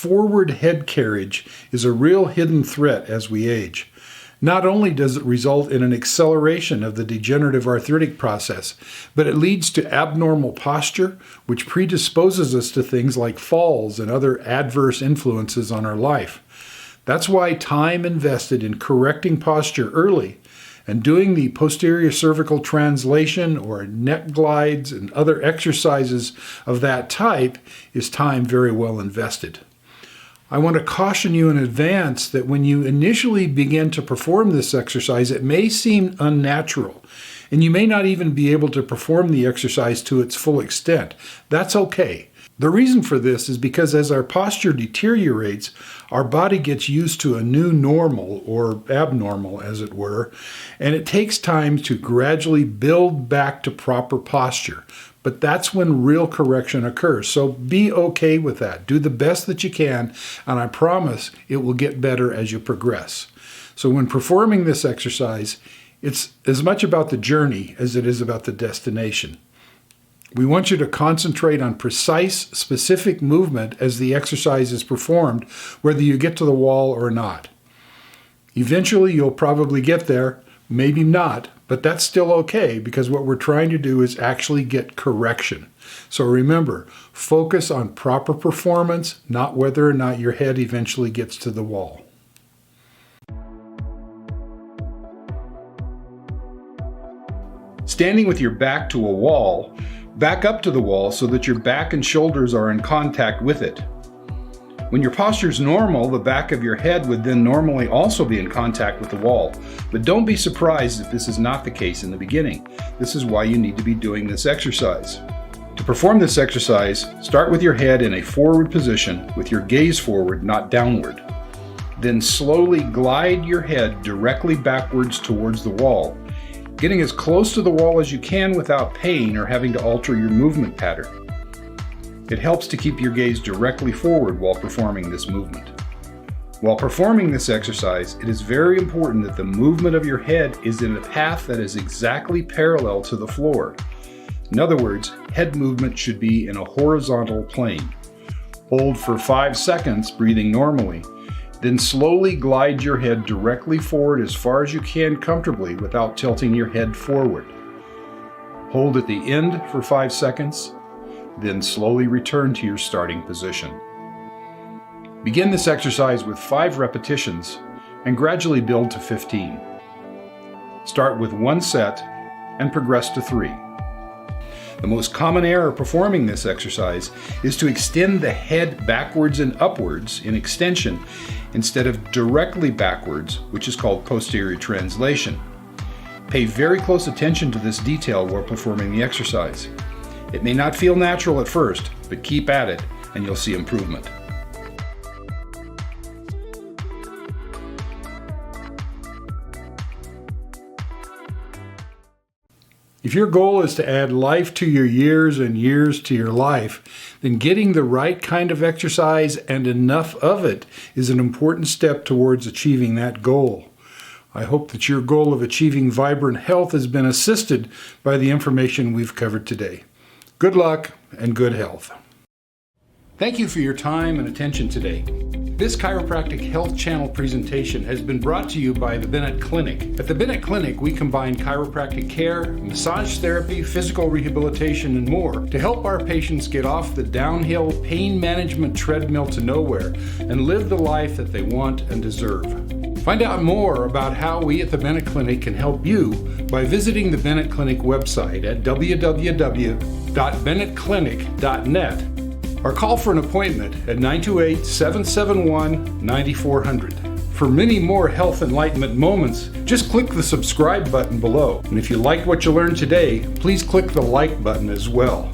forward head carriage is a real hidden threat as we age. Not only does it result in an acceleration of the degenerative arthritic process, but it leads to abnormal posture, which predisposes us to things like falls and other adverse influences on our life. That's why time invested in correcting posture early and doing the posterior cervical translation or neck glides and other exercises of that type is time very well invested. I want to caution you in advance that when you initially begin to perform this exercise, it may seem unnatural, and you may not even be able to perform the exercise to its full extent. That's okay. The reason for this is because as our posture deteriorates, our body gets used to a new normal, or abnormal as it were, and it takes time to gradually build back to proper posture. But that's when real correction occurs. So be okay with that. Do the best that you can, and I promise it will get better as you progress. So when performing this exercise, it's as much about the journey as it is about the destination. We want you to concentrate on precise, specific movement as the exercise is performed, whether you get to the wall or not. Eventually, you'll probably get there, maybe not, but that's still okay because what we're trying to do is actually get correction. So remember, focus on proper performance, not whether or not your head eventually gets to the wall. Standing with your back to a wall, back up to the wall so that your back and shoulders are in contact with it. When your posture is normal, the back of your head would then normally also be in contact with the wall. But don't be surprised if this is not the case in the beginning. This is why you need to be doing this exercise. To perform this exercise, start with your head in a forward position with your gaze forward, not downward. Then slowly glide your head directly backwards towards the wall, getting as close to the wall as you can without pain or having to alter your movement pattern. It helps to keep your gaze directly forward while performing this movement. While performing this exercise, it is very important that the movement of your head is in a path that is exactly parallel to the floor. In other words, head movement should be in a horizontal plane. Hold for 5 seconds, breathing normally. Then slowly glide your head directly forward as far as you can comfortably without tilting your head forward. Hold at the end for 5 seconds, then slowly return to your starting position. Begin this exercise with 5 repetitions and gradually build to 15. Start with 1 set and progress to 3. The most common error performing this exercise is to extend the head backwards and upwards in extension instead of directly backwards, which is called posterior translation. Pay very close attention to this detail while performing the exercise. It may not feel natural at first, but keep at it and you'll see improvement. If your goal is to add life to your years and years to your life, then getting the right kind of exercise and enough of it is an important step towards achieving that goal. I hope that your goal of achieving vibrant health has been assisted by the information we've covered today. Good luck and good health. Thank you for your time and attention today. This Chiropractic Health Channel presentation has been brought to you by the Bennett Clinic. At the Bennett Clinic, we combine chiropractic care, massage therapy, physical rehabilitation, and more to help our patients get off the downhill pain management treadmill to nowhere and live the life that they want and deserve. Find out more about how we at the Bennett Clinic can help you by visiting the Bennett Clinic website at www.bennettclinic.net or call for an appointment at 928-771-9400. For many more health enlightenment moments, just click the subscribe button below. And if you liked what you learned today, please click the like button as well.